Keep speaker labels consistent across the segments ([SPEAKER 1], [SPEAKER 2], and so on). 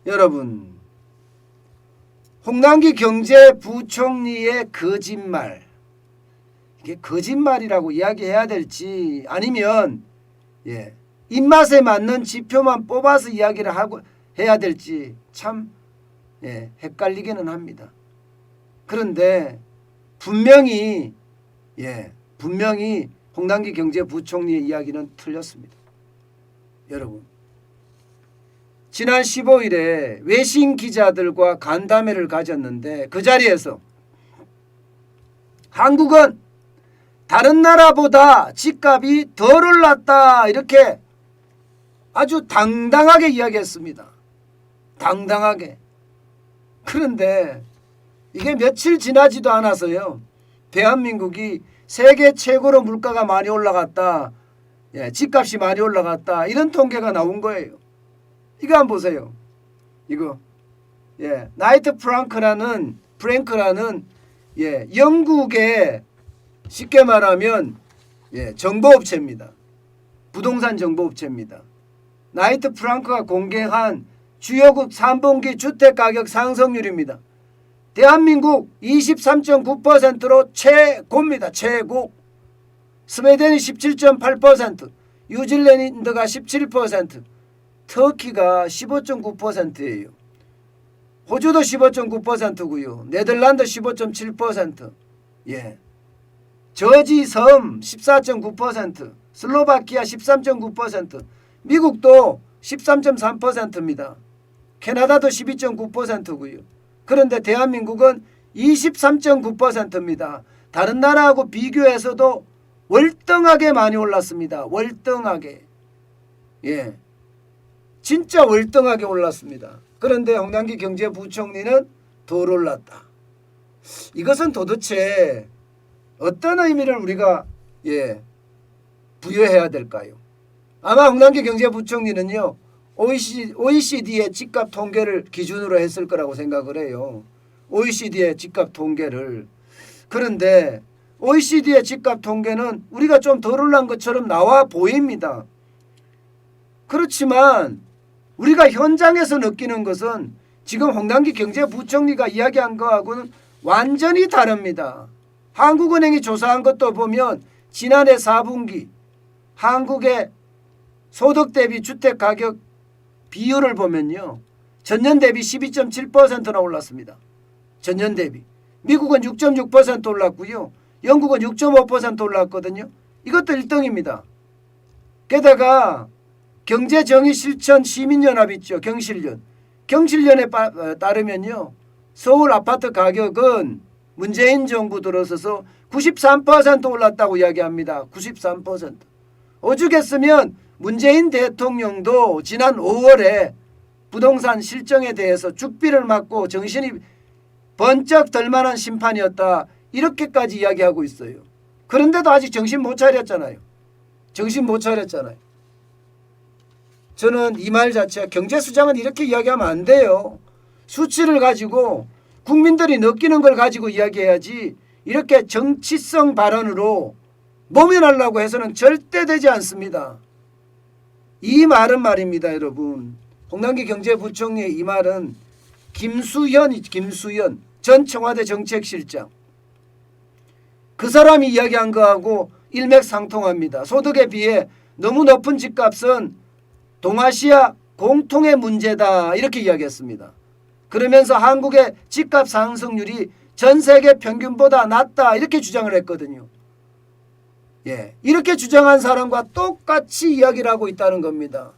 [SPEAKER 1] 여러분, 홍남기 경제부총리의 거짓말, 이게 거짓말이라고 이야기해야 될지 아니면 입맛에 맞는 지표만 뽑아서 이야기를 하고 해야 될지 참 헷갈리기는 합니다. 그런데 분명히 홍남기 경제부총리의 이야기는 틀렸습니다. 여러분, 지난 15일에 외신 기자들과 간담회를 가졌는데 그 자리에서 한국은 다른 나라보다 집값이 덜 올랐다 이렇게 아주 당당하게 이야기했습니다. 당당하게. 그런데 이게 며칠 지나지도 않아서요, 대한민국이 세계 최고로 물가가 많이 올라갔다, 집값이 많이 올라갔다, 이런 통계가 나온 거예요. 이거 한번 보세요. 이거 나이트 프랭크라는 영국의 쉽게 말하면 정보업체입니다. 부동산 정보업체입니다. 나이트 프랭크가 공개한 주요국 3분기 주택가격 상승률입니다. 대한민국 23.9%로 최고입니다. 최고. 스웨덴이 17.8%, 뉴질랜드가 17%, 터키가 15.9%예요. 호주도 15.9%고요. 네덜란드 15.7%. 저지섬 14.9%, 슬로바키아 13.9%, 미국도 13.3%입니다. 캐나다도 12.9%고요. 그런데 대한민국은 23.9%입니다. 다른 나라하고 비교해서도 월등하게 많이 올랐습니다. 월등하게. 진짜 월등하게 올랐습니다. 그런데 홍남기 경제부총리는 덜 올랐다. 이것은 도대체 어떤 의미를 우리가 부여해야 될까요? 아마 홍남기 경제부총리는요, OECD의 집값 통계를 기준으로 했을 거라고 생각을 해요. OECD의 집값 통계를. 그런데 OECD의 집값 통계는 우리가 좀 덜 올란 것처럼 나와 보입니다. 그렇지만 우리가 현장에서 느끼는 것은 지금 홍남기 경제부총리가 이야기한 거하고는 완전히 다릅니다. 한국은행이 조사한 것도 보면 지난해 4분기 한국의 소득 대비 주택가격 비율을 보면요, 전년 대비 12.7%나 올랐습니다. 전년 대비. 미국은 6.6% 올랐고요. 영국은 6.5% 올랐거든요. 이것도 1등입니다. 게다가 경제정의실천 시민연합 있죠. 경실련에 따르면요, 서울 아파트 가격은 문재인 정부 들어서서 93% 올랐다고 이야기합니다. 93%. 오죽했으면 문재인 대통령도 지난 5월에 부동산 실정에 대해서 죽비를 맞고 정신이 번쩍 들만한 심판이었다, 이렇게까지 이야기하고 있어요. 그런데도 아직 정신 못 차렸잖아요. 저는 이 말 자체가, 경제수장은 이렇게 이야기하면 안 돼요. 수치를 가지고 국민들이 느끼는 걸 가지고 이야기해야지, 이렇게 정치성 발언으로 모면하려고 해서는 절대 되지 않습니다. 이 말은 말입니다, 여러분. 홍남기 경제부총리의 이 말은 김수현 전 청와대 정책실장, 그 사람이 이야기한 거하고 일맥상통합니다. 소득에 비해 너무 높은 집값은 동아시아 공통의 문제다, 이렇게 이야기했습니다. 그러면서 한국의 집값 상승률이 전 세계 평균보다 낮다, 이렇게 주장을 했거든요. 이렇게 주장한 사람과 똑같이 이야기를 하고 있다는 겁니다.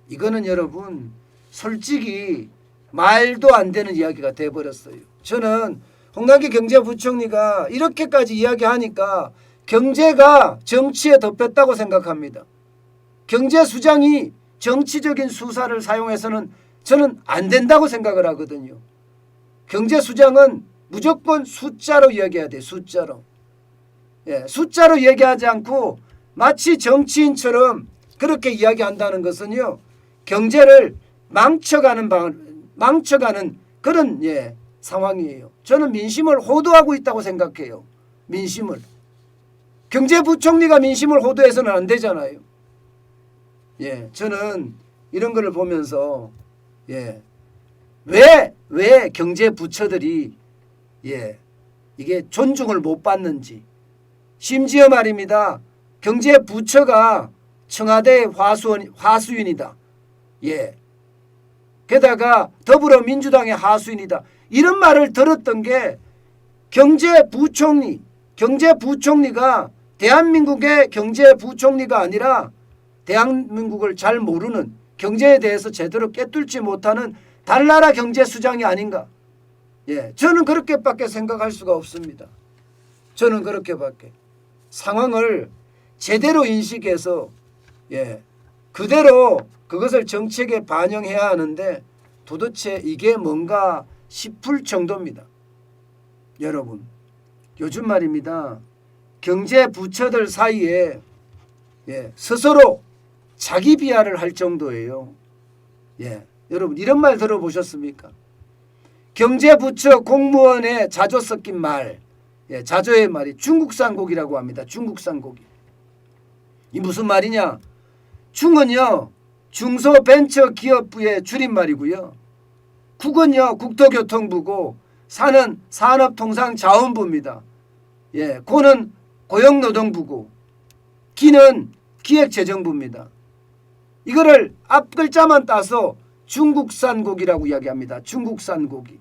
[SPEAKER 1] 이거는 여러분 솔직히 말도 안 되는 이야기가 돼버렸어요. 저는 홍남기 경제부총리가 이렇게까지 이야기하니까 경제가 정치에 덮였다고 생각합니다. 경제수장이 정치적인 수사를 사용해서는 저는 안 된다고 생각을 하거든요. 경제수장은 무조건 숫자로 이야기해야 돼요. 숫자로 얘기하지 않고 마치 정치인처럼 그렇게 이야기한다는 것은요, 경제를 망쳐가는 그런 상황이에요. 저는 민심을 호도하고 있다고 생각해요. 민심을. 경제부총리가 민심을 호도해서는 안 되잖아요. 저는 이런 거를 보면서 예. 왜 경제 부처들이 예. 이게 존중을 못 받는지. 심지어 말입니다. 경제 부처가 청와대의 하수인이다. 예. 게다가 더불어민주당의 하수인이다. 이런 말을 들었던 게 경제부총리가 대한민국의 경제부총리가 아니라 대한민국을 잘 모르는 경제에 대해서 제대로 꿰뚫지 못하는 달나라 경제수장이 아닌가. 예, 저는 그렇게밖에 생각할 수가 없습니다. 저는 그렇게밖에. 상황을 제대로 인식해서 예, 그대로 그것을 정책에 반영해야 하는데 도대체 이게 뭔가 싶을 정도입니다. 여러분, 요즘 말입니다. 경제 부처들 사이에 예, 스스로 자기 비하를 할 정도예요. 예, 여러분 이런 말 들어보셨습니까? 경제부처 공무원의 자조 섞인 말, 예, 자조의 말이 중국산 고기라고 합니다. 중국산 고기. 이 무슨 말이냐? 중은요 중소벤처기업부의 줄임말이고요. 국은요 국토교통부고 산은 산업통상자원부입니다. 예, 고는 고용노동부고 기는 기획재정부입니다. 이거를 앞글자만 따서 중국산 고기라고 이야기합니다. 중국산 고기.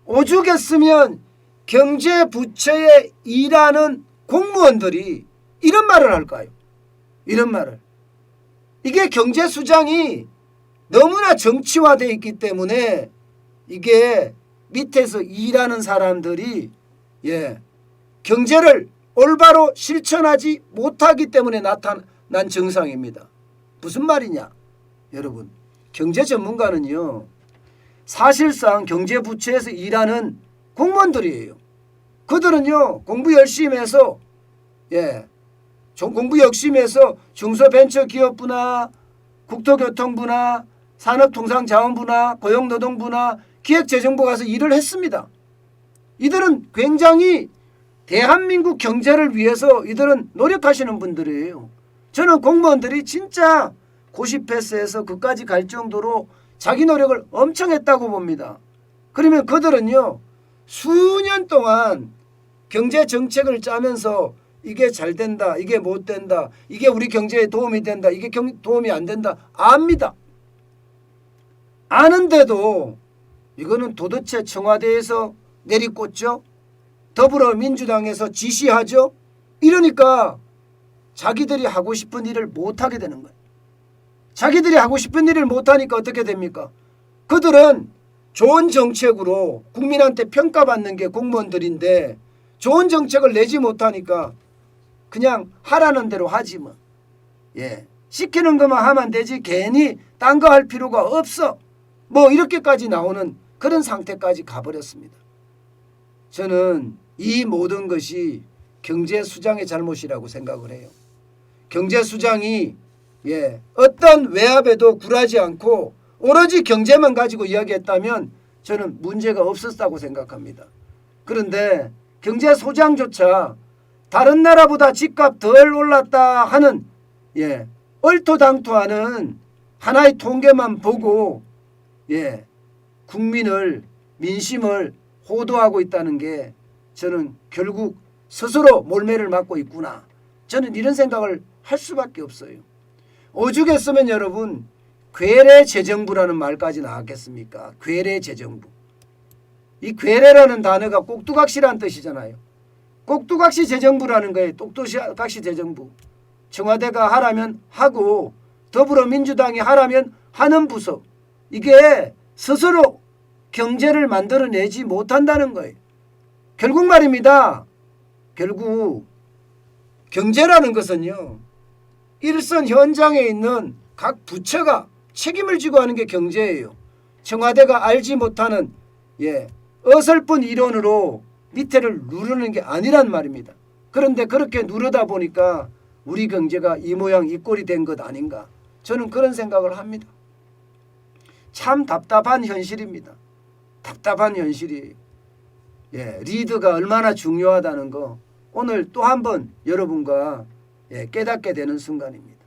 [SPEAKER 1] 오죽했으면 경제부처에 일하는 공무원들이 이런 말을 할까요? 이런 말을. 이게 경제수장이 너무나 정치화되어 있기 때문에 이게 밑에서 일하는 사람들이 예, 경제를 올바로 실천하지 못하기 때문에 나타난 증상입니다. 무슨 말이냐? 여러분, 경제 전문가는요 사실상 경제부처에서 일하는 공무원들이에요. 그들은요 공부 열심히 해서 예, 공부 열심히 해서 중소벤처기업부나 국토교통부나 산업통상자원부나 고용노동부나 기획재정부 가서 일을 했습니다. 이들은 굉장히 대한민국 경제를 위해서 이들은 노력하시는 분들이에요. 저는 공무원들이 진짜 고시패스해서 그까지 갈 정도로 자기 노력을 엄청 했다고 봅니다. 그러면 그들은요 수년 동안 경제 정책을 짜면서 이게 잘 된다, 이게 못 된다, 이게 우리 경제에 도움이 된다, 이게 도움이 안 된다 압니다. 아는데도 이거는 도대체 청와대에서 내리꽂죠. 더불어민주당에서 지시하죠. 이러니까 자기들이 하고 싶은 일을 못하게 되는 거예요. 자기들이 하고 싶은 일을 못하니까 어떻게 됩니까? 그들은 좋은 정책으로 국민한테 평가받는 게 공무원들인데 좋은 정책을 내지 못하니까 그냥 하라는 대로 하지 뭐. 예, 시키는 것만 하면 되지 괜히 딴 거 할 필요가 없어. 뭐 이렇게까지 나오는 그런 상태까지 가버렸습니다. 저는 이 모든 것이 경제수장의 잘못이라고 생각을 해요. 경제수장이 예, 어떤 외압에도 굴하지 않고 오로지 경제만 가지고 이야기했다면 저는 문제가 없었다고 생각합니다. 그런데 경제소장조차 다른 나라보다 집값 덜 올랐다 하는 예, 얼토당토하는 하나의 통계만 보고 예, 국민을 민심을 호도하고 있다는 게 저는 결국 스스로 몰매를 맞고 있구나. 저는 이런 생각을 할 수밖에 없어요. 오죽했으면 여러분 괴뢰재정부라는 말까지 나왔겠습니까? 괴뢰재정부. 이 괴뢰라는 단어가 꼭두각시라는 뜻이잖아요. 꼭두각시 재정부라는 거예요. 똑똑각시 재정부. 청와대가 하라면 하고 더불어민주당이 하라면 하는 부서. 이게 스스로 경제를 만들어내지 못한다는 거예요. 결국 말입니다. 결국 경제라는 것은요. 일선 현장에 있는 각 부처가 책임을 지고 하는 게 경제예요. 청와대가 알지 못하는 예, 어설픈 이론으로 밑에를 누르는 게 아니란 말입니다. 그런데 그렇게 누르다 보니까 우리 경제가 이 모양 이 꼴이 된 것 아닌가. 저는 그런 생각을 합니다. 참 답답한 현실입니다. 답답한 현실이에요. 예, 리드가 얼마나 중요하다는 거 오늘 또 한 번 여러분과 예, 깨닫게 되는 순간입니다.